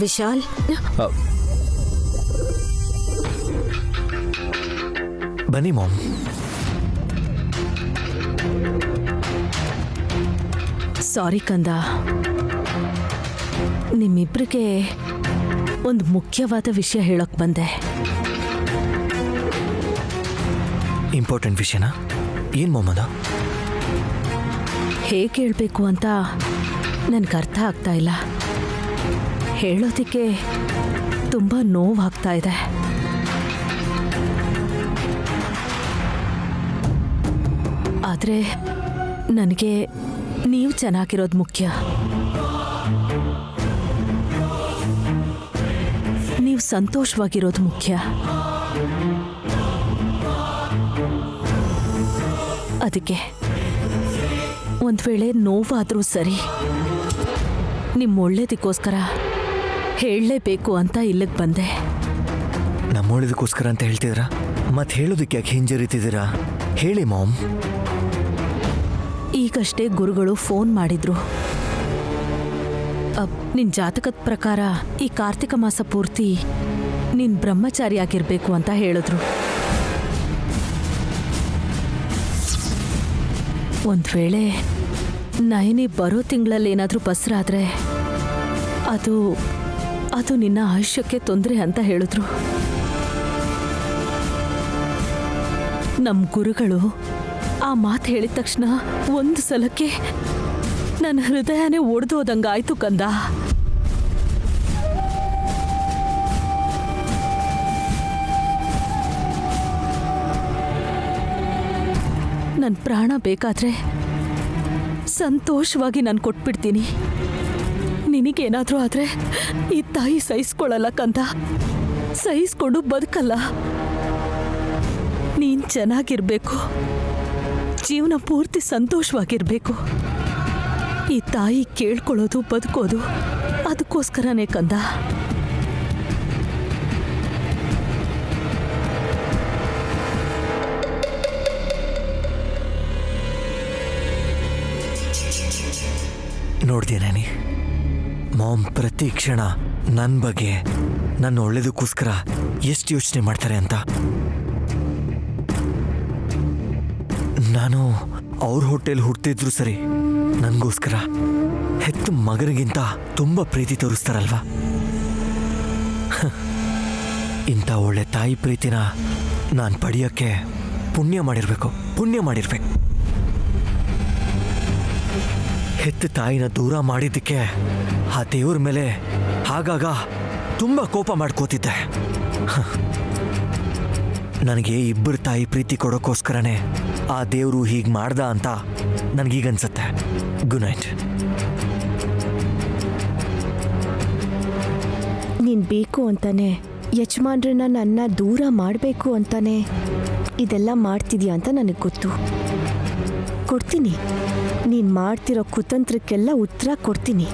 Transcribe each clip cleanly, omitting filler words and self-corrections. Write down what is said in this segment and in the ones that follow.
ವಿಶಾಲ್, ಬನ್ನಿ ಮಾಮ್. ಸಾರಿ ಕಂದ, ನಿಮ್ಮಿಬ್ರಿಗೆ ಒಂದು ಮುಖ್ಯವಾದ ವಿಷಯ ಹೇಳಕ್ ಬಂದೆ. ಇಂಪಾರ್ಟೆಂಟ್ ವಿಷಯನಾ? ಏನು ಮಾಮ್ ಅದು? ಹೇಗೆ ಹೇಳಬೇಕು ಅಂತ ನನಗೆ ಅರ್ಥ ಆಗ್ತಾ ಇಲ್ಲ. ಹೇಳೋದಕ್ಕೆ ತುಂಬ ನೋವಾಗ್ತಾ ಇದೆ. ಆದರೆ ನನಗೆ ನೀವು ಚೆನ್ನಾಗಿರೋದು ಮುಖ್ಯ. ನೀವು ಸಂತೋಷವಾಗಿರೋದು ಮುಖ್ಯ. ಅದಕ್ಕೆ ಒಂದು ವೇಳೆ ನೋವಾದರೂ ಸರಿ, ನಿಮ್ಮ ಒಳ್ಳೇದಕ್ಕೋಸ್ಕರ ಹೇಳಲೇಬೇಕು ಅಂತ ಇಲ್ಲಿಗೆ ಬಂದೆ. ನಮ್ಮ ಒಳ್ಳೇದಕ್ಕೋಸ್ಕರ ಅಂತ ಹೇಳ್ತಿದ್ದೀರಾ? ಮತ್ತೆ ಹೇಳೋದಕ್ಕೆ ಯಾಕೆ ಹಿಂಜರಿತಿದ್ದೀರಾ? ಹೇಳಿ ಮಾಮ್. ಈಗಷ್ಟೇ ಗುರುಗಳು ಫೋನ್ ಮಾಡಿದ್ರು. ನಿನ್ನ ಜಾತಕದ ಪ್ರಕಾರ ಈ ಕಾರ್ತಿಕ ಮಾಸ ಪೂರ್ತಿ ನೀನು ಬ್ರಹ್ಮಚಾರಿಯಾಗಿರ್ಬೇಕು ಅಂತ ಹೇಳಿದ್ರು. ಒಂದು ವೇಳೆ ನಯನಿ ಬರೋ ತಿಂಗಳಲ್ಲಿ ಏನಾದರೂ ಬಸ್ರಾದ್ರೆ ಅದು ನಿನ್ನ ಆಯುಷ್ಯಕ್ಕೆ ತೊಂದರೆ ಅಂತ ಹೇಳಿದ್ರು. ನಮ್ಮ ಗುರುಗಳು ಆ ಮಾತು ಹೇಳಿದ ತಕ್ಷಣ ಒಂದು ಸಲಕ್ಕೆ ನನ್ನ ಹೃದಯನೇ ಒಡೆದೋದಂಗಾಯ್ತು ಕಂದ. ನನ್ನ ಪ್ರಾಣ ಬೇಕಾದ್ರೆ ಸಂತೋಷವಾಗಿ ನಾನು ಕೊಟ್ಬಿಡ್ತೀನಿ. ನಿನಗೇನಾದರೂ ಆದರೆ ಈ ತಾಯಿ ಸಹಿಸ್ಕೊಳ್ಳಲ್ಲ ಕಂದ, ಸಹಿಸ್ಕೊಂಡು ಬದುಕಲ್ಲ. ನೀನು ಚೆನ್ನಾಗಿರ್ಬೇಕು, ಜೀವನ ಪೂರ್ತಿ ಸಂತೋಷವಾಗಿರ್ಬೇಕು. ಈ ತಾಯಿ ಕೇಳ್ಕೊಳ್ಳೋದು ಬದುಕೋದು ಅದಕ್ಕೋಸ್ಕರನೇ ಕಂದ. ನೋಡ್ತೀನೇನಿ ಮಾಮ್ ಪ್ರತಿ ಕ್ಷಣ ನನ್ನ ಬಗ್ಗೆ, ನನ್ನ ಒಳ್ಳೇದಕ್ಕೋಸ್ಕರ ಎಷ್ಟು ಯೋಚನೆ ಮಾಡ್ತಾರೆ ಅಂತ. ನಾನು ಅವ್ರ ಹೊಟ್ಟೆಲಿ ಹುಟ್ಟಿದ್ರು ಸರಿ, ನನಗೋಸ್ಕರ ಹೆತ್ತ ಮಗನಿಗಿಂತ ತುಂಬ ಪ್ರೀತಿ ತೋರಿಸ್ತಾರಲ್ವಾ. ಇಂಥ ಒಳ್ಳೆ ತಾಯಿ ಪ್ರೀತಿನ ನಾನು ಪಡೆಯೋಕ್ಕೆ ಪುಣ್ಯ ಮಾಡಿರ್ಬೇಕು. ಹೆತ್ತ ತಾಯಿನ ದೂರ ಮಾಡಿದ್ದಕ್ಕೆ ಆ ದೇವ್ರ ಮೇಲೆ ಆಗಾಗ ತುಂಬ ಕೋಪ ಮಾಡ್ಕೋತಿದ್ದೆ. ನನಗೆ ಇಬ್ಬರು ತಾಯಿ ಪ್ರೀತಿ ಕೊಡೋಕ್ಕೋಸ್ಕರನೇ ಆ ದೇವರು ಹೀಗೆ ಮಾಡ್ದ ಅಂತ ನನಗೀಗನ್ಸತ್ತೆ. Good night. ನೀನು ಬೇಕು ಅಂತಾನೆ ಯಜಮಾನ್ರನ್ನ ನನ್ನ ದೂರ ಮಾಡಬೇಕು ಅಂತಾನೆ ಇದೆಲ್ಲ ಮಾಡ್ತಿದ್ಯಾ ಅಂತ ನನಗೆ ಗೊತ್ತು. ಕೊಡ್ತೀನಿ, ನೀನು ಮಾಡ್ತಿರೋ ಕುತಂತ್ರಕ್ಕೆಲ್ಲ ಉತ್ತರ ಕೊಡ್ತೀನಿ.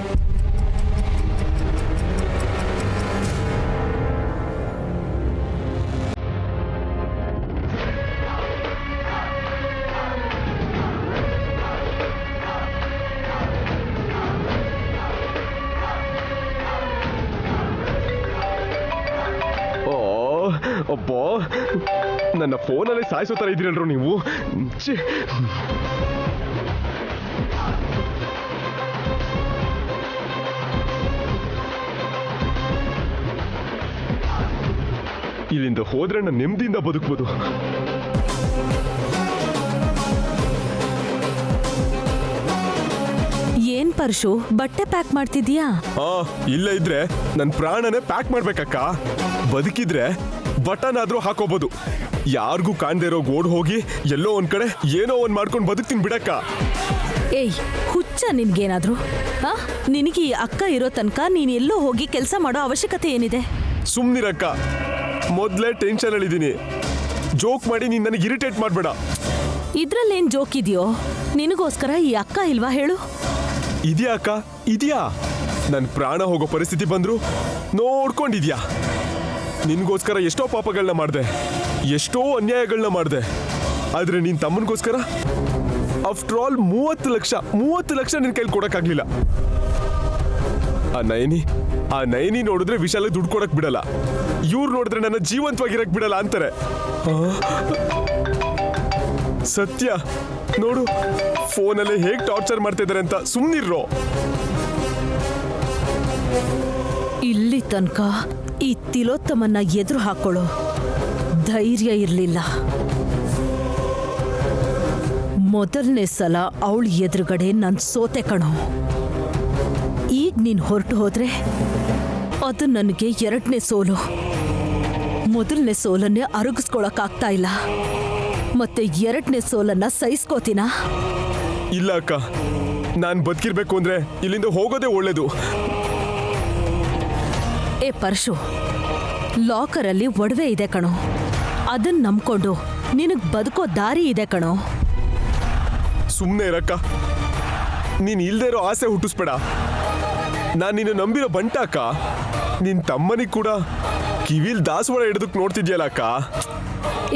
ಅಬ್ಬಾ, ನನ್ನ ಫೋನಲ್ಲಿ ಸಾಯಿಸೋ ಥರ ಇದ್ದೀರಲ್ರು ನೀವು. ಇಲ್ಲಿಂದ ಹೋದ್ರೆ ನಾನು ನೆಮ್ಮದಿಯಿಂದ ಬದುಕ್ಬೋದು. ಏನ್ ಪರಶು, ಬಟ್ಟೆ ಪ್ಯಾಕ್ ಮಾಡ್ತಿದ್ಯಾ? ಇಲ್ಲ ಇದ್ರೆ ನನ್ನ ಪ್ರಾಣನೇ ಪ್ಯಾಕ್ ಮಾಡ್ಬೇಕಕ್ಕ. ಬದುಕಿದ್ರೆ ಬಟನ್ ಆದ್ರೂ ಹಾಕೋಬಹುದು. ಯಾರಿಗೂ ಕಾಣ್ದೇ ಇರೋ ಓಡ್ ಹೋಗಿ ಎಲ್ಲೋ ಒಂದ್ ಕಡೆ ಏನೋ ಒಂದ್ ಮಾಡ್ಕೊಂಡು ಬದುಕ್ತೀನಿ ಬಿಡಕ್ಕ. ಏಯ್ ಹುಚ್ಚ ನಿನ್ಗೇನಾದ್ರು? ನಿನಗೆ ಈ ಅಕ್ಕ ಇರೋ ತನಕ ನೀನ್ ಎಲ್ಲೋ ಹೋಗಿ ಕೆಲಸ ಮಾಡೋ ಅವಶ್ಯಕತೆ ಏನಿದೆ? ಸುಮ್ನಿರಕ್ಕ, ಮೊದ್ಲೇ ಟೆನ್ಷನ್ ಅಲ್ಲಿದ್ದೀನಿ. ಜೋಕ್ ಮಾಡಿ ನೀನ್ ನನಗೆ ಇರಿಟೇಟ್ ಮಾಡ್ಬೇಡ. ಇದ್ರಲ್ಲೇನ್ ಜೋಕ್ ಇದೆಯೋ? ನಿನಗೋಸ್ಕರ ಈ ಅಕ್ಕ ಇಲ್ವಾ ಹೇಳು? ಇದೆಯಾ ಅಕ್ಕ, ಇದೆಯಾ? ನನ್ನ ಪ್ರಾಣ ಹೋಗೋ ಪರಿಸ್ಥಿತಿ ಬಂದ್ರು ನೋಡ್ಕೊಂಡಿದ್ಯಾ? ನಿನ್ಗೋಸ್ಕರ ಎಷ್ಟೋ ಪಾಪಗಳನ್ನ ಮಾಡಿದೆ, ಎಷ್ಟೋ ಅನ್ಯಾಯಗಳನ್ನ ಮಾಡಿದೆ. ಆದ್ರೆ ನಿನ್ ತಮ್ಮನಿಗೋಸ್ಕರ ಆಫ್ಟರ್ ಆಲ್ 30 ಲಕ್ಷ ನಿನ್ ಕೈಲಿ ಕೊಡಕ್ಕಾಗ್ಲಿಲ್ಲ. ಆ ನಯನಿ ನೋಡಿದ್ರೆ ವಿಶಾಲ ದುಡ್ಡು ಕೊಡಕ್ ಬಿಡಲ್ಲ, ಇವ್ರು ನೋಡಿದ್ರೆ ನನ್ನ ಜೀವಂತವಾಗಿರಕ್ ಬಿಡಲ್ಲ ಅಂತಾರೆ. ಸತ್ಯ ನೋಡು, ಫೋನಲ್ಲಿ ಹೇಗ್ ಟಾರ್ಚರ್ ಮಾಡ್ತಿದ್ದಾರೆ ಅಂತ ಸುಮ್ನಿರ್ರೋ. ಇಲ್ಲಿ ತನಕ ಈ ತಿಲೋತ್ತಮನ್ನ ಎದುರು ಹಾಕೊಳ್ಳೋ ಧೈರ್ಯ ಇರಲಿಲ್ಲ. ಮೊದಲನೇ ಸಲ ಅವಳ ಎದುರುಗಡೆ ನಾನು ಸೋತೆ ಕಣೋ. ಈಗ ನೀನು ಹೊರಟು ಹೋದ್ರೆ ಅದು ನನಗೆ ಎರಡನೇ ಸೋಲು. ಮೊದಲನೇ ಸೋಲನ್ನೇ ಅರಗಿಸ್ಕೊಳಕ್ಕಾಗ್ತಾ ಇಲ್ಲ, ಮತ್ತೆ ಎರಡನೇ ಸೋಲನ್ನ ಸಹಿಸ್ಕೋತೀನ? ಇಲ್ಲ ಅಕ್ಕ, ನಾನ್ ಬದುಕಿರ್ಬೇಕು ಅಂದ್ರೆ ಇಲ್ಲಿಂದ ಹೋಗೋದೇ ಒಳ್ಳೇದು. ಏ ಪರಶು, ಲಾಕರಲ್ಲಿ ಒಡವೆ ಇದೆ ಕಣೋ, ಅದನ್ನ ನಂಬ್ಕೊಂಡು ನಿನಗ್ ಬದುಕೋ ದಾರಿ ಇದೆ ಕಣೋ. ಸುಮ್ಮನೆ ಇರಕ್ಕ, ನೀನ್ ಇಲ್ದೇ ಇರೋ ಆಸೆ ಹುಟ್ಟಿಸ್ಬೇಡ. ನಾನ್ ನಿನ್ನ ನಂಬಿರೋ ಬಂಟ ಅಕ್ಕ. ನಿನ್ ತಮ್ಮನಿಗೆ ಕೂಡ ಕಿವಿಲ್ ದಾಸವಾಳ ಹಿಡಿದಕ್ ನೋಡ್ತಿದ್ಯಲ್ಲ ಅಕ್ಕ.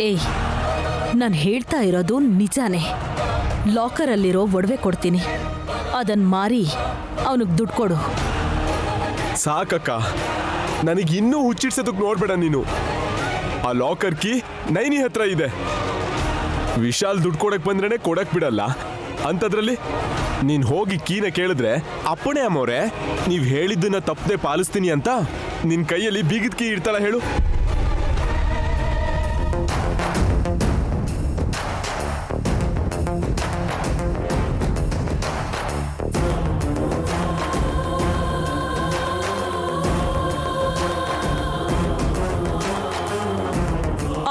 ಏಯ್, ನಾನು ಹೇಳ್ತಾ ಇರೋದು ನಿಜಾನೇ. ಲಾಕರಲ್ಲಿರೋ ಒಡವೆ ಕೊಡ್ತೀನಿ, ಅದನ್ನ ಮಾರಿ ಅವನಿಗೆ ದುಡ್ಡು ಕೊಡು. ಸಾಕಕ್ಕ, ನನಗೆ ಇನ್ನೂ ಹುಚ್ಚಿಡ್ಸೋದಕ್ ನೋಡ್ಬೇಡ ನೀನು. ಆ ಲಾಕರ್ ಕೀ ನೈನಿ ಹತ್ರ ಇದೆ. ವಿಶಾಲ್ ದುಡ್ಡು ಕೊಡಕ್ ಬಂದ್ರೇನೆ ಕೊಡಕ್ ಬಿಡಲ್ಲ ಅಂತದ್ರಲ್ಲಿ ನೀನ್ ಹೋಗಿ ಕೀನ ಕೇಳಿದ್ರೆ, ಅಪ್ಪಣೆ ಅಮ್ಮವ್ರೆ, ನೀವ್ ಹೇಳಿದ್ದನ್ನ ತಪ್ಪದೆ ಪಾಲಿಸ್ತೀನಿ ಅಂತ ನಿನ್ ಕೈಯಲ್ಲಿ ಬೀಗದ ಕೀ ಇಡ್ತಾಳ ಹೇಳು.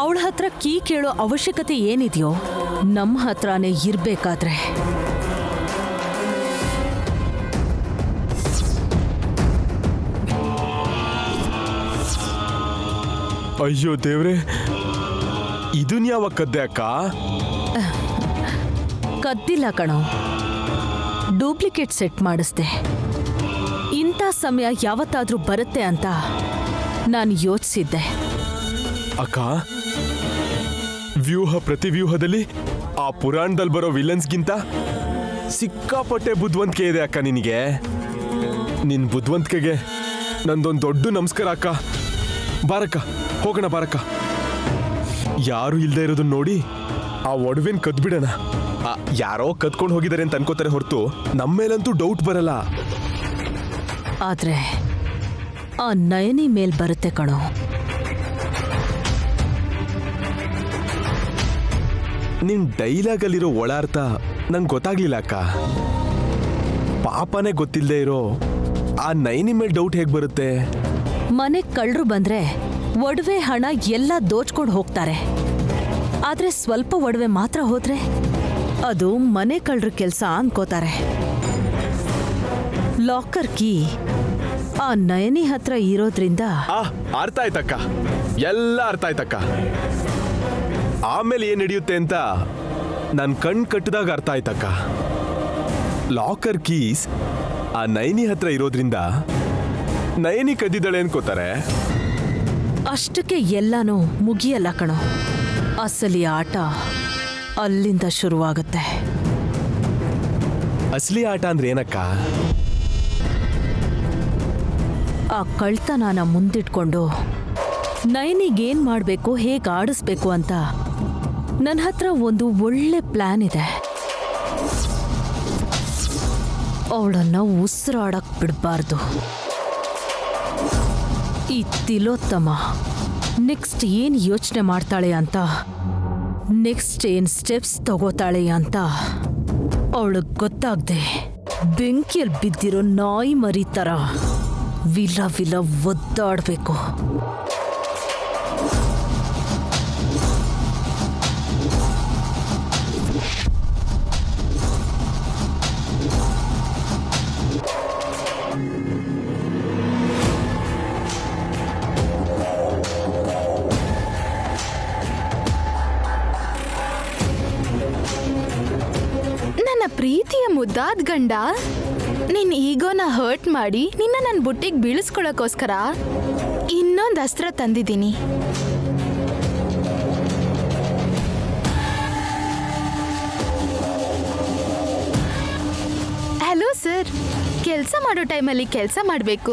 ಅವಳ ಹತ್ರ ಕೀ ಕೇಳೋ ಅವಶ್ಯಕತೆ ಏನಿದೆಯೋ ನಮ್ಮ ಹತ್ರನೇ ಇರ್ಬೇಕಾದ್ರೆ. ಅಯ್ಯೋ ದೇವ್ರೆ, ಇದನ್ ಯಾವಾಗ ಕದ್ದೆ ಅಕ್ಕ? ಕದ್ದಿಲ್ಲ ಕಣೋ, ಡೂಪ್ಲಿಕೇಟ್ ಸೆಟ್ ಮಾಡಿಸ್ದೆ. ಇಂಥ ಸಮಯ ಯಾವತ್ತಾದ್ರೂ ಬರುತ್ತೆ ಅಂತ ನಾನು ಯೋಚಿಸಿದ್ದೆ. ಅಕ್ಕ, ವ್ಯೂಹ ಪ್ರತಿವ್ಯೂಹದಲ್ಲಿ ಆ ಪುರಾಣದಲ್ಲಿ ಬರೋ ವಿಲನ್ಸ್ಗಿಂತ ಸಿಕ್ಕಾಪಟ್ಟೆ ಬುದ್ಧಿವಂತಿಕೆ ಇದೆ ಅಕ್ಕ ನಿನಗೆ. ನಿನ್ ಬುದ್ಧಿವಂತಿಕೆಗೆ ನಂದೊಂದು ದೊಡ್ಡ ನಮಸ್ಕಾರ ಅಕ್ಕ. ಬಾರಕ್ಕ, ಹೋಗೋಣ ಬಾರಕ್ಕ. ಯಾರು ಇಲ್ದೇ ಇರೋದನ್ನ ನೋಡಿ ಆ ಒಡವೆನ್ ಕದ್ಬಿಡೋಣ. ಯಾರೋ ಕದ್ಕೊಂಡು ಹೋಗಿದ್ದಾರೆ ಅಂತ ಅನ್ಕೋತಾರೆ ಹೊರತು ನಮ್ಮೇಲಂತೂ ಡೌಟ್ ಬರಲ್ಲ. ಆದ್ರೆ ಆ ನಯನಿ ಮೇಲ್ ಬರುತ್ತೆ ಕಣೋ. ನಿನ್ ಡೈಲಾಗ್ ಅಲ್ಲಿರೋ ಒಳ ಅರ್ಥ ನಂಗೆ ಗೊತ್ತಾಗ್ಲಿಲ್ಲ ಅಕ್ಕ. ಪಾಪನೇ ಗೊತ್ತಿಲ್ಲದೆ ಇರೋ ಆ ನೈನಿ ಮೇಲೆ ಡೌಟ್ ಹೇಗ್ ಬರುತ್ತೆ? ಮನೆ ಕಳ್ಳರು ಬಂದ್ರೆ ಒಡವೆ ಹಣ ಎಲ್ಲ ದೋಚ್ಕೊಂಡು ಹೋಗ್ತಾರೆ. ಆದ್ರೆ ಸ್ವಲ್ಪ ಒಡವೆ ಮಾತ್ರ ಹೋದ್ರೆ ಅದು ಮನೆ ಕಳ್ಳರ ಕೆಲಸ ಅನ್ಕೋತಾರೆ. ಲಾಕರ್ ಕೀ ಆ ನಯನಿ ಹತ್ರ ಇರೋದ್ರಿಂದ ಅರ್ಥ ಆಯ್ತಕ್ಕ, ಎಲ್ಲ ಅರ್ಥ ಆಯ್ತಕ್ಕ. ಆಮೇಲೆ ಏನ್ ನಡೆಯುತ್ತೆ ಅಂತ ನನ್ ಕಣ್ ಕಟ್ಟಿದಾಗ ಅರ್ಥ ಆಯ್ತಕ್ಕ. ಲಾಕರ್ ಕೀಸ್ ಆ ನೈನಿ ಹತ್ರ ಇರೋದ್ರಿಂದ ನಯನಿ ಕದ್ದಿದ್ದಾಳೆ ಅನ್ಕೋತಾರೆ. ಅಷ್ಟಕ್ಕೆ ಎಲ್ಲಾನು ಮುಗಿಯಲ್ಲ ಕಣೋ. ಅಸಲಿ ಆಟ ಅಲ್ಲಿಂದ ಶುರುವಾಗುತ್ತೆ. ಅಸಲಿ ಆಟ ಅಂದ್ರೆ ಏನಕ್ಕ? ಆ ಕಳ್ತನನ ಮುಂದಿಟ್ಕೊಂಡು ನೈನಿಗೇನ್ ಮಾಡಬೇಕು, ಹೇಗೆ ಆಡಿಸ್ಬೇಕು ಅಂತ ನನ್ನ ಹತ್ರ ಒಂದು ಒಳ್ಳೆ ಪ್ಲಾನ್ ಇದೆ. ಅವಳನ್ನ ಉಸಿರಾಡಕ್ ಬಿಡಬಾರ್ದು. ಈ ತಿಲೋತ್ತಮ ನೆಕ್ಸ್ಟ್ ಏನ್ ಯೋಚನೆ ಮಾಡ್ತಾಳೆ ಅಂತ, ನೆಕ್ಸ್ಟ್ ಏನ್ ಸ್ಟೆಪ್ಸ್ ತಗೋತಾಳೆ ಅಂತ ಅವಳಿಗೆ ಗೊತ್ತಾಗ್ದೆ ಬೆಂಕಿಯಲ್ಲಿ ಬಿದ್ದಿರೋ ನಾಯಿ ಮರಿ ತರ ವಿಲ ವಿಲ ಒದ್ದಾಡ್ಬೇಕು. ನನ್ನ ಪ್ರೀತಿಯ ಮುದ್ದಾದ ಗಂಡ, ನಿನ್ ಈಗೋನ ಹರ್ಟ್ ಮಾಡಿ ನಿನ್ನ ನನ್ನ ಬುಟ್ಟಿಗೆ ಬೀಳಿಸ್ಕೊಳ್ಳೋಕ್ಕೋಸ್ಕರ ಇನ್ನೊಂದು ಅಸ್ತ್ರ ತಂದಿದ್ದೀನಿ. ಹಲೋ ಸರ್, ಕೆಲಸ ಮಾಡೋ ಟೈಮಲ್ಲಿ ಕೆಲಸ ಮಾಡಬೇಕು,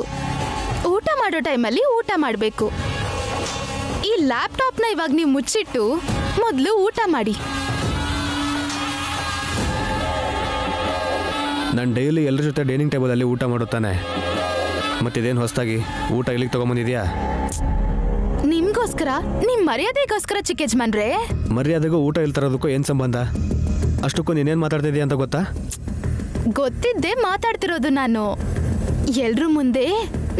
ಊಟ ಮಾಡೋ ಟೈಮಲ್ಲಿ ಊಟ ಮಾಡಬೇಕು. ಈ ಲ್ಯಾಪ್ಟಾಪ್ನ ಇವಾಗ ನೀವು ಮುಚ್ಚಿಟ್ಟು ಮೊದಲು ಊಟ ಮಾಡಿ. ನಾನು ಡೈಲಿ ಎಲ್ಲರ ಜೊತೆ ಡೈನಿಂಗ್ ಟೇಬಲಲ್ಲಿ ಊಟ ಮಾಡುತ್ತಾನೆ. ಮತ್ತಿದೇನು ಹೊಸದಾಗಿ ಊಟ ಇಲ್ಲಿಗೆ ತೊಗೊಂಬಂದಿದ್ಯಾ? ನಿಮ್ಗೋಸ್ಕರ, ನಿಮ್ ಮರ್ಯಾದೆಗೋಸ್ಕರ ಚಿಕ್ಕ ಯಜಮಾನ್ರೆ. ಮರ್ಯಾದೆಗೂ ಊಟ ಇಲ್ಲಿ ತರೋದಕ್ಕೂ ಏನು ಸಂಬಂಧ? ಅಷ್ಟಕ್ಕೂ ನೀನೇನು ಮಾತಾಡ್ತಿದ್ಯಾ ಅಂತ ಗೊತ್ತಾ? ಗೊತ್ತಿದ್ದೆ ಮಾತಾಡ್ತಿರೋದು ನಾನು. ಎಲ್ರ ಮುಂದೆ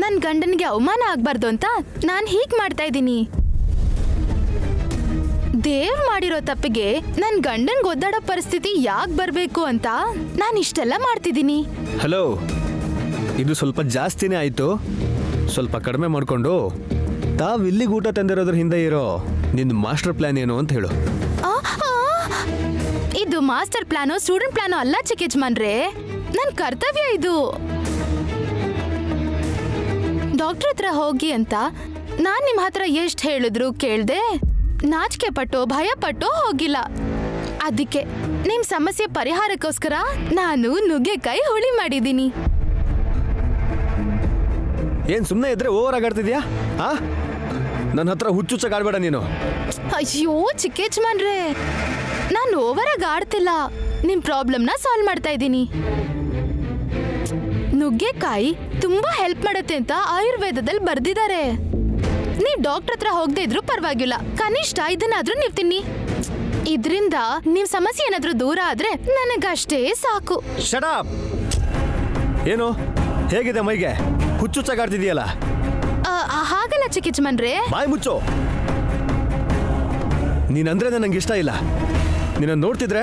ನನ್ನ ಗಂಡನಿಗೆ ಅವಮಾನ ಆಗ್ಬಾರ್ದು ಅಂತ ನಾನು ಹೀಗೆ ಮಾಡ್ತಾ ಇದ್ದೀನಿ. ದೇವ್ ಮಾಡಿರೋ ತಪ್ಪಿಗೆ ನನ್ನ ಗಂಡನ್ಗೆ ಒದ್ದಾಡೋ ಪರಿಸ್ಥಿತಿ ಯಾಕೆ ಬರಬೇಕು ಅಂತ ನಾನು ಇಷ್ಟೆಲ್ಲ ಮಾಡ್ತಿದ್ದೀನಿ. ಹಲೋ, ಇದು ಸ್ವಲ್ಪ ಜಾಸ್ತಿನೇ ಆಯಿತು. ಸ್ವಲ್ಪ ಕಡಿಮೆ ಮಾಡಿಕೊಂಡು ತಾವು ಇಲ್ಲಿಗೆ ಊಟ ತಂದಿರೋದ್ರ ಹಿಂದೆ ಇರೋ ನಿನ್ನ ಮಾಸ್ಟರ್ ಪ್ಲ್ಯಾನ್ ಏನು ಅಂತ ಹೇಳು. ಇದು ಮಾಸ್ಟರ್ ಪ್ಲಾನೋ ಸ್ಟೂಡೆಂಟ್ ಪ್ಲಾನೋ ಅಲ್ಲ ಚಿಕ್ಕ ಯಜಮಾನ್ರೆ, ನನ್ನ ಕರ್ತವ್ಯ ಇದು. ಡಾಕ್ಟರ್ ಹತ್ರ ಹೋಗಿ ಅಂತ ನಾನು ನಿಮ್ಮ ಹತ್ರ ಎಷ್ಟು ಹೇಳಿದ್ರು ಕೇಳ್ದೆ, ನಾಚಿಕೆ ಪಟ್ಟೋ ಭಯ ಪಟ್ಟೋ ಹೋಗಿಲ್ಲ. ಅದಕ್ಕೆ ನಿಮ್ಮ ಸಮಸ್ಯೆ ಪರಿಹಾರಕ್ಕೋಸ್ಕರ ನಾನು ನುಗ್ಗೆಕಾಯಿ ಹುಳಿ ಮಾಡಿದ್ದೀನಿ. ಏನು ಸುಮ್ಮನೆ ಇದ್ರೆ ಓವರ್ ಆಗಾಡ್ತಿದ್ಯಾ? ನನ್ನ ಹತ್ರ ಹುಚ್ಚುಚ್ಚಾಗಾಡ್ಬೇಡ ನೀನು. ಅಯ್ಯೋ ಚಿಕ್ಕ ಯಜಮಾನ್ರೆ, ನಾನು ಓವರಾಗಿ ಆಡ್ತಿಲ್ಲ, ನಿಮ್ಮ ಪ್ರಾಬ್ಲಮ್ನ ಸಾಲ್ವ್ ಮಾಡ್ತಾ ಇದ್ದೀನಿ. ನುಗ್ಗೆಕಾಯಿ ತುಂಬಾ ಹೆಲ್ಪ್ ಮಾಡುತ್ತೆ ಅಂತ ಆಯುರ್ವೇದದಲ್ಲಿ ಬರ್ದಿದ್ದಾರೆ. ನೀವ್ ಡಾಕ್ಟರ್ ಹತ್ರ ಹೋಗದೆ ಇದ್ರು ಪರವಾಗಿಲ್ಲ, ಕನಿಷ್ಠ ಇದನ್ನಾದ್ರೂ ನೀವು ತಿನ್ನಿ. ಇದರಿಂದ ನಿಮ್ ಸಮಸ್ಯೆ ಏನಾದ್ರೂ ದೂರ ಆದ್ರೆ ನನಗಷ್ಟೇ ಸಾಕು. Shut up! ಏನು ಹೇಗಿದೆ ಮೈಗೆ? ಹುಚ್ಚುಚ್ಚಾಗಾಡ್ತಿದ್ಯಲ್ಲ. ಹಾಗಲ್ಲ ಚಿಕ್ಕ ಯಜಮಾನ್ರೆ. ಬಾಯ್ ಮುಚ್ಚು. ನೀನಂದ್ರೆ ನನಗೆ ಇಷ್ಟ ಇಲ್ಲ. ನಿನ್ನ ನೋಡ್ತಿದ್ರೆ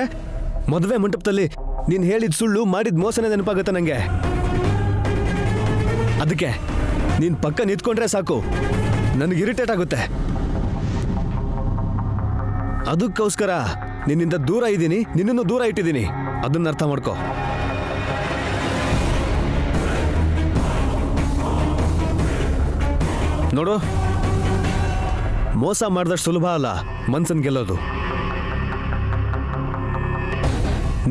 ಮದುವೆ ಮಂಟಪದಲ್ಲಿ ನೀನು ಹೇಳಿದ ಸುಳ್ಳು ಮಾಡಿದ ಮೋಸನೇ ನೆನಪಾಗುತ್ತೆ ನನಗೆ. ಅದಕ್ಕೆ ನೀನು ಪಕ್ಕ ನಿಂತ್ಕೊಂಡ್ರೆ ಸಾಕು, ನನಗೆ ಇರಿಟೇಟ್ ಆಗುತ್ತೆ. ಅದಕ್ಕೋಸ್ಕರ ನಿನ್ನಿಂದ ದೂರ ಇದ್ದೀನಿ, ನಿನ್ನನ್ನು ದೂರ ಇಟ್ಟಿದ್ದೀನಿ. ಅದನ್ನ ಅರ್ಥ ಮಾಡ್ಕೋ. ನೋಡು, ಮೋಸ ಮಾಡಿದಷ್ಟು ಸುಲಭ ಅಲ್ಲ ಮನ್ಸನ್ ಗೆಲ್ಲೋದು.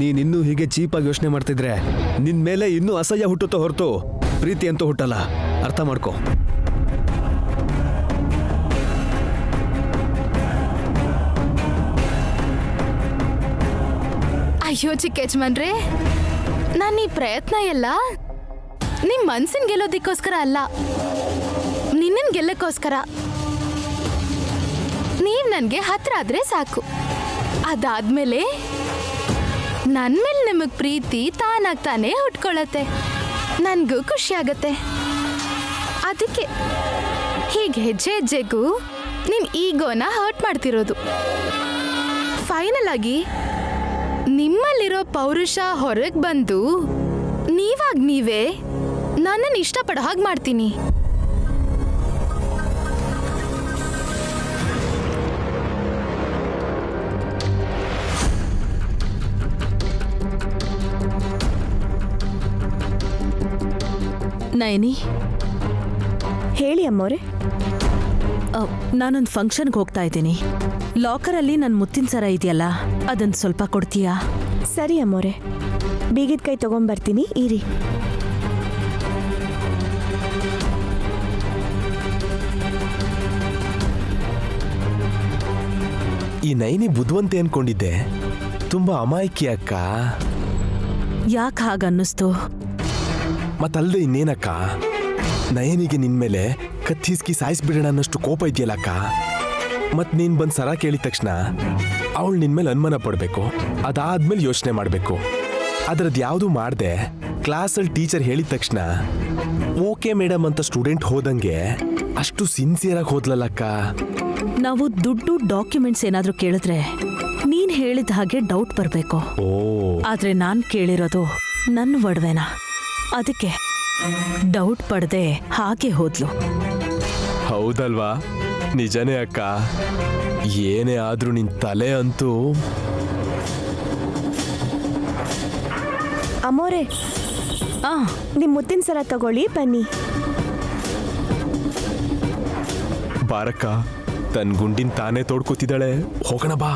ನೀನಿನ್ನೂ ಹೀಗೆ ಚೀಪಾಗಿ ಯೋಚನೆ ಮಾಡ್ತಿದ್ರೆ ನಿನ್ ಮೇಲೆ ಇನ್ನೂ ಅಸಹ್ಯ ಹುಟ್ಟುತ್ತೋ ಹೊರತು ಪ್ರೀತಿ ಅಂತೂ ಹುಟ್ಟಲ್ಲ. ಅರ್ಥ ಮಾಡ್ಕೋ. ಅಯ್ಯೋ ಚಿಕ್ಕ ಯಜಮಾನ್ರೆ, ನಾನು ಈ ಪ್ರಯತ್ನ ಎಲ್ಲ ನಿಮ್ ಮನ್ಸನ್ ಗೆಲ್ಲೋದಿಕ್ಕೋಸ್ಕರ ಅಲ್ಲ, ನಿನ್ನನ್ ಗೆಲ್ಲಕ್ಕೋಸ್ಕರ. ನೀವ್ ನನ್ಗೆ ಹತ್ರ ಆದ್ರೆ ಸಾಕು. ಅದಾದ್ಮೇಲೆ ನನ್ ಮೇಲೆ ನಿಮಗ್ ಪ್ರೀತಿ ತಾನಾಗ್ತಾನೆ ಹುಟ್ಕೊಳತ್ತೆ, ನನ್ಗೂ ಖುಷಿ ಆಗತ್ತೆ. ಅದಕ್ಕೆ ಹೀಗೆ ಹೆಜ್ಜೆ ಹೆಜ್ಜೆಗೂ ನಿನ್ ಈಗೋನ ಹರ್ಟ್ ಮಾಡ್ತಿರೋದು. ಫೈನಲ್ ಆಗಿ ನಿಮ್ಮಲ್ಲಿರೋ ಪೌರುಷ ಹೊರಗೆ ಬಂದು ನೀವಾಗ ನೀವೇ ನನ್ನನ್ನು ಇಷ್ಟಪಡೋ ಹಾಗೆ ಮಾಡ್ತೀನಿ. ನಯನಿ, ಹೇಳಿ ಅಮ್ಮೋರೆ. ನಾನೊಂದು ಫಂಕ್ಷನ್ಗೆ ಹೋಗ್ತಾ ಇದ್ದೀನಿ. ಲಾಕರಲ್ಲಿ ನನ್ನ ಮುತ್ತಿನ ಸರ ಇದೆಯಲ್ಲ, ಅದನ್ನು ಸ್ವಲ್ಪ ಕೊಡ್ತೀಯಾ? ಸರಿ ಅಮ್ಮೋರೆ, ಬೀಗಿದ ಕೈ ತಗೊಂಬರ್ತೀನಿ, ಇರಿ. ಈ ನೈನಿ ಬುದ್ಧಿವಂತೆ ಅನ್ಕೊಂಡಿದ್ದೆ, ತುಂಬಾ ಅಮಾಯಕಿ ಅಕ್ಕ. ಯಾಕೆ ಹಾಗನ್ನಿಸ್ತು? ಮತ್ತಲ್ದೆ ಇನ್ನೇನಕ್ಕ, ನಯನಿಗೆ ನಿನ್ಮೇಲೆ ಕತ್ತಿಸ್ಕಿ ಸಾಯಿಸ್ಬಿಡೋಣ ಅನ್ನಷ್ಟು ಕೋಪ ಇದೆಯಲ್ಲಕ್ಕ. ಮತ್ ನೀನ್ ಬಂದ್ ಸರ ಕೇಳಿದ ತಕ್ಷಣ ಅವಳು ನಿನ್ಮೇಲೆ ಅನುಮಾನ ಪಡ್ಬೇಕು, ಅದಾದ್ಮೇಲೆ ಯೋಚನೆ ಮಾಡ್ಬೇಕು. ಅದ್ರದ್ದು ಯಾವುದು ಮಾಡ್ದೆ ಕ್ಲಾಸಲ್ಲಿ ಟೀಚರ್ ಹೇಳಿದ ತಕ್ಷಣ ಓಕೆ ಮೇಡಮ್ ಅಂತ ಸ್ಟೂಡೆಂಟ್ ಹೋದಂಗೆ ಅಷ್ಟು ಸಿನ್ಸಿಯರ್ ಆಗಿ ಹೋದ್ಲಲ್ಲಕ್ಕ. ನಾವು ದುಡ್ಡು ಡಾಕ್ಯುಮೆಂಟ್ಸ್ ಏನಾದ್ರೂ ಕೇಳಿದ್ರೆ ನೀನ್ ಹೇಳಿದ ಹಾಗೆ ಡೌಟ್ ಬರಬೇಕು. ಆದ್ರೆ ನಾನ್ ಕೇಳಿರೋದು ನನ್ನ ಒಡವೆನ, ಅದಕ್ಕೆ ಡೌಟ್ ಪಡ್ದೆ ಹಾಗೆ ಹೋದ್ಲು. ಹೌದಲ್ವಾ? ನಿಜನೇ ಅಕ್ಕ. ಏನೇ ಆದ್ರೂ ನಿನ್ ತಲೆ ಅಂತೂ. ಅಮ್ಮೋರೆ, ನಿಮ್ ಮುತ್ತಿನ ಸರ ತಗೊಳ್ಳಿ, ಬನ್ನಿ. ಬಾರಕ್ಕ, ತನ್ನ ಗುಂಡಿನ ತಾನೇ ತೋಡ್ಕೋತಿದ್ದಾಳೆ. ಹೋಗೋಣ ಬಾ.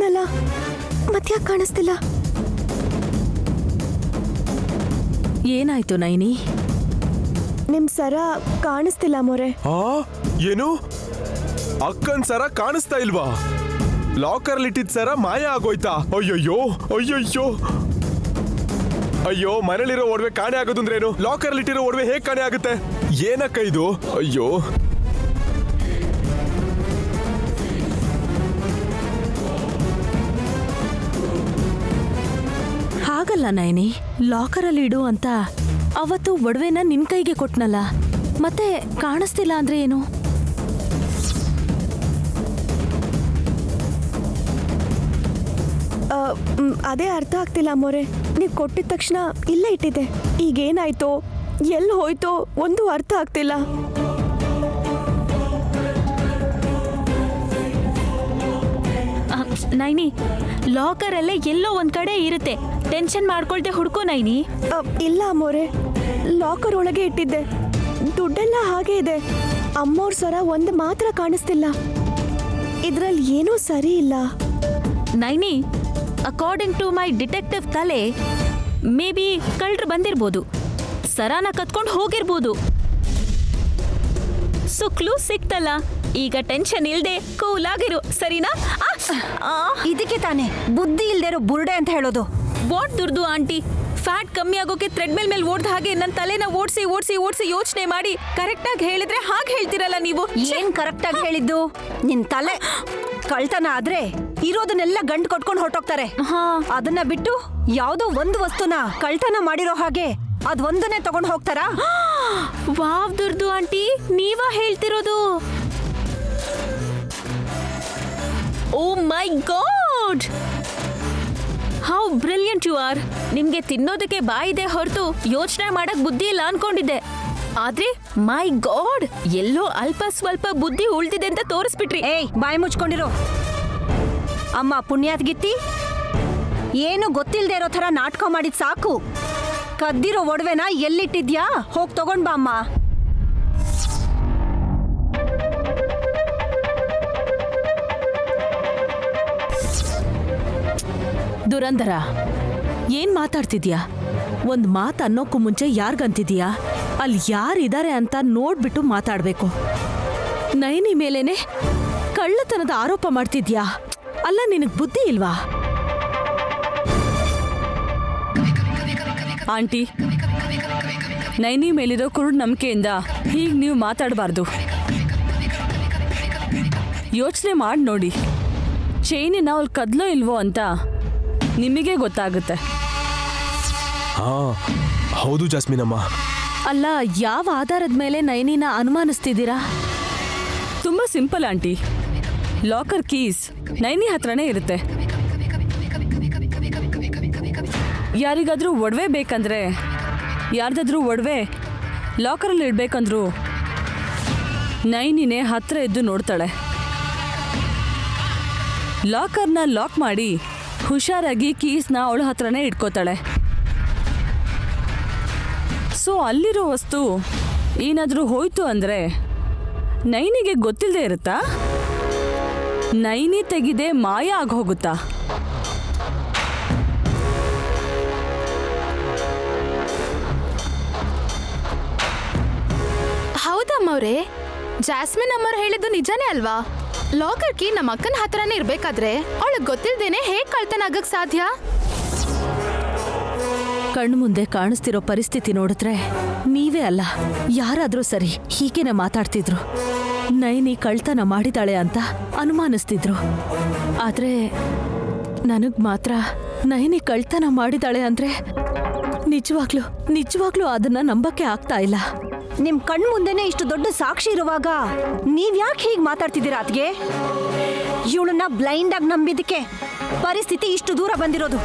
ಇದ್ದಾನಲ್ಲ, ಮತ್ತ್ಯಾಕೆ ಕಾಣಿಸ್ತಿಲ್ಲ? ಏನಾಯ್ತು ನೈನಿ? ನಿಮ್ ಸರ ಕಾಣಿಸ್ತಿಲ್ಲ ಮೋರೆ. ಏನು ಅಕ್ಕನ್ ಸರ ಕಾಣಿಸ್ತಾ ಇಲ್ವಾ? ಲಾಕರ್ ಇಟ್ಟಿದ್ ಸರ ಮಾಯ ಆಗೋಯ್ತಾ? ಅಯ್ಯಯ್ಯೋ ಅಯ್ಯಯ್ಯೋ ಅಯ್ಯೋ, ಮನೇಲಿರೋ ಒಡವೆ ಕಾಣೆ ಆಗೋದು ಅಂದ್ರೇನು? ಲಾಕರ್ ಇಟ್ಟಿರೋ ಒಡವೆ ಹೇಗ್ ಕಾಣೆ ಆಗುತ್ತೆ? ಏನಕ್ಕ ಇದು? ಅಯ್ಯೋ, ಹಾಗಲ್ಲ ನೈನಿ, ಲಾಕರಲ್ಲಿ ಇಡು ಅಂತ ಅವತ್ತು ಒಡವೆನ ನಿನ್ ಕೈಗೆ ಕೊಟ್ನಲ್ಲ, ಮತ್ತೆ ಕಾಣಿಸ್ತಿಲ್ಲ ಅಂದ್ರೆ ಏನು? ಅದೇ ಅರ್ಥ ಆಗ್ತಿಲ್ಲ ಮೋರೆ. ನೀವು ಕೊಟ್ಟಿದ ತಕ್ಷಣ ಇಲ್ಲೇ ಇಟ್ಟಿದ್ದೆ. ಈಗೇನಾಯ್ತೋ, ಎಲ್ಲಿ ಹೋಯ್ತೋ ಒಂದು ಅರ್ಥ ಆಗ್ತಿಲ್ಲ. ನೈನಿ, ಲಾಕರಲ್ಲೇ ಎಲ್ಲೋ ಒಂದ್ ಕಡೆ ಇರುತ್ತೆ, ಟೆನ್ಷನ್ ಮಾಡ್ಕೊಳ್ದೆ ಹುಡ್ಕೋ ನೈನಿ. ಇಲ್ಲ ಮೋರೆ, ಲಾಕರ್ ಒಳಗೆ ಇಟ್ಟಿದ್ದೆ. ದುಡ್ಡೆಲ್ಲ ಹಾಗೆ ಇದೆ. ಅಮ್ಮವ್ರ ಸರ ಒಂದು ಮಾತ್ರ ಕಾಣಿಸ್ತಿಲ್ಲ. ಇದ್ರಲ್ಲಿ ಏನೂ ಸರಿ ಇಲ್ಲ. Naini, according to my detective ತಲೆ, ಮೇ ಬಿ ಕಳ್ಳರು ಬಂದಿರ್ಬೋದು, ಸರಾನ ಕತ್ಕೊಂಡು ಹೋಗಿರ್ಬೋದು. ಸುಕ್ಲು ಸಿಕ್ತಲ್ಲ, ಈಗ ಟೆನ್ಷನ್ ಇಲ್ದೆ ಕೂಲ್ ಆಗಿರು, ಸರಿನಾ? ಇದಕ್ಕೆ ತಾನೇ ಬುದ್ಧಿ ಇಲ್ದೇ ಇರೋ ಬುರ್ಡೆ ಅಂತ ಹೇಳೋದು. ವಾಟ್ ದುರ್ದು ಆಂಟಿ, ಫ್ಯಾಟ್ ಕಮ್ಮಿ ಆಗೋಕೆ ಥ್ರೆಡ್ಮಿಲ್ ಮೇಲೆ ಓಡ್ದ ಹಾಗೆ ನನ್ನ ತಲೆನ ಓಡಿಸಿ ಓಡಿಸಿ ಓಡಿಸಿ ಯೋಚನೆ ಮಾಡಿ ಕರೆಕ್ಟ್ ಆಗಿ ಹೇಳಿದ್ರೆ ಹಾಗೆ ಹೇಳ್ತಿರಲ್ಲ ನೀವು. ಏನ್ ಕರೆಕ್ಟ್ ಆಗಿ ಹೇಳಿದ್ದು? ನಿನ್ ತಲೆ ಕಳ್ತನ ಆದ್ರೆ ಇರೋದನ್ನೆಲ್ಲ ಗಂಟು ಕೊಟ್ಕೊಂಡು ಹೊರಟೋಗ್ತಾರೆ. ಅದನ್ನ ಬಿಟ್ಟು ಯಾವ್ದೋ ಒಂದು ವಸ್ತುನ ಕಳ್ತನ ಮಾಡಿರೋ ಹಾಗೆ ಅದೊಂದನ್ನೇ ತಗೊಂಡು ಹೋಗ್ತಾರಾ? ವಾವ್ ದುರ್ದು ಆಂಟಿ, ನೀವಾ ಹೇಳ್ತಿರೋದು? Oh my God, how brilliant you are. ನಿಮ್ಗೆ ತಿನ್ನೋದಕ್ಕೆ ಬಾಯಿದೆ ಹೊರತು ಯೋಚನೆ ಮಾಡಕ್ ಬುದ್ಧಿ ಇಲ್ಲ ಅನ್ಕೊಂಡಿದ್ದೆ. ಆದ್ರೆ ಮೈ ಗಾಡ್, ಎಲ್ಲೋ ಅಲ್ಪ ಸ್ವಲ್ಪ ಬುದ್ಧಿ ಉಳ್ದಿದೆ ಅಂತ ತೋರಿಸ್ಬಿಟ್ರಿ. ಏಯ್, ಬಾಯಿ ಮುಚ್ಕೊಂಡಿರೋ. ಅಮ್ಮ ಪುಣ್ಯಾತ್ಗಿತ್ತಿ, ಏನು ಗೊತ್ತಿಲ್ದೇ ಇರೋ ಥರ ನಾಟಕ ಮಾಡಿದ್ ಸಾಕು. ಕದ್ದಿರೋ ಒಡವೆನ ಎಲ್ಲಿಟ್ಟಿದ್ಯಾ? ಹೋಗ್ ತಗೊಂಡ್ ಬಾ ಅಮ್ಮ. ದುರಂಧರ, ಏನ್ ಮಾತಾಡ್ತಿದ್ಯಾ? ಒಂದ್ ಮಾತು ಅನ್ನೋಕ್ಕೂ ಮುಂಚೆ ಯಾರ್ಗಂತಿದ್ಯಾ? ಅಲ್ಲಿ ಯಾರಿದ್ದಾರೆ ಅಂತ ನೋಡ್ಬಿಟ್ಟು ಮಾತಾಡ್ಬೇಕು. ನೈನಿ ಮೇಲೇನೆ ಕಳ್ಳತನದ ಆರೋಪ ಮಾಡ್ತಿದ್ಯಾ? ಅಲ್ಲ, ನಿನಗ್ ಬುದ್ಧಿ ಇಲ್ವಾ? ಆಂಟಿ, ನೈನಿ ಮೇಲಿರೋ ಕುರುಡು ನಂಬಿಕೆಯಿಂದ ಹೀಗೆ ನೀವು ಮಾತಾಡಬಾರ್ದು. ಯೋಚನೆ ಮಾಡಿ ನೋಡಿ, ಚೈನಿನ ಅವ್ಳು ಕದ್ಲೋ ಇಲ್ವೋ ಅಂತ ನಿಮಗೆ ಗೊತ್ತಾಗುತ್ತೆ. ಹಾ ಹೌದು ಜಾಸ್ಮಿನ್ ಅಮ್ಮ. ಅಲ್ಲ, ಯಾವ ಆಧಾರದ ಮೇಲೆ ನೈನಿನ ಅನುಮಾನಿಸ್ತಿದ್ದೀರಾ? ತುಂಬ simple aunty. Locker keys Naini ಹತ್ರನೇ ಇರುತ್ತೆ. ಯಾರಿಗಾದ್ರೂ ಒಡವೆ ಬೇಕಂದ್ರೆ, ಯಾರ್ದಾದ್ರೂ ಒಡವೆ ಲಾಕರಲ್ಲಿ ಇಡಬೇಕಂದ್ರೂ ನೈನಿನೇ ಹತ್ರ ಎದ್ದು ನೋಡ್ತಾಳೆ. ಲಾಕರ್ನ ಲಾಕ್ ಮಾಡಿ ಹುಷಾರಾಗಿ ಕೀಸ್ನ ಅವಳ ಹತ್ರನೇ ಇಟ್ಕೋತಾಳೆ. ಸೊ ಅಲ್ಲಿರೋ ವಸ್ತು ಏನಾದರೂ ಹೋಯ್ತು ಅಂದರೆ ನೈನಿಗೆ ಗೊತ್ತಿಲ್ಲದೆ ಇರುತ್ತಾ? ನೈನಿ ತೆಗಿದೆ ಮಾಯ ಆಗೋಗುತ್ತಾ? ಹೌದಮ್ಮವ್ರೆ, ಜಾಸ್ಮಿನ್ ಅಮ್ಮವ್ರು ಹೇಳಿದ್ದು ನಿಜಾನೇ ಅಲ್ವಾ? ಲಾಕರ್ ಕೀ ನಮ್ಮ ಅಕ್ಕನ ಹತ್ರನೇ ಇರ್ಬೇಕಾದ್ರೆ ಅವಳಿಗೆ ಗೊತ್ತಿಲ್ದೇನೆ ಹೇಗ್ ಕಳ್ತನ ಆಗಕ್ ಸಾಧ್ಯ? ಕಣ್ಮುಂದೆ ಕಾಣಿಸ್ತಿರೋ ಪರಿಸ್ಥಿತಿ ನೋಡಿದ್ರೆ ನೀವೇ ಅಲ್ಲ, ಯಾರಾದ್ರೂ ಸರಿ ಹೀಗೇನೆ ಮಾತಾಡ್ತಿದ್ರು. ನೈನಿ ಕಳ್ತನ ಮಾಡಿದಾಳೆ ಅಂತ ಅನುಮಾನಿಸ್ತಿದ್ರು. ಆದ್ರೆ ನನಗ್ ಮಾತ್ರ ನೈನಿ ಕಳ್ತನ ಮಾಡಿದಾಳೆ ಅಂದ್ರೆ ನಿಜವಾಗ್ಲೂ ಅದನ್ನ ನಂಬಕ್ಕೆ ಆಗ್ತಾ ಇಲ್ಲ. ನಿಮ್ ಕಣ್ ಮುಂದೆನೆ ಇಷ್ಟು ದೊಡ್ಡ ಸಾಕ್ಷಿ ಇರುವಾಗ ನೀವ್ ಯಾಕೆ ಹೀಗೆ ಮಾತಾಡ್ತಿದ್ದೀರಾ? ಅದ್ಗೆ ಇವಳನ್ನ ಬ್ಲೈಂಡ್ ಆಗಿ ನಂಬಿದಕ್ಕೆ ಪರಿಸ್ಥಿತಿ ಇಷ್ಟು ದೂರ ಬಂದಿರೋದು.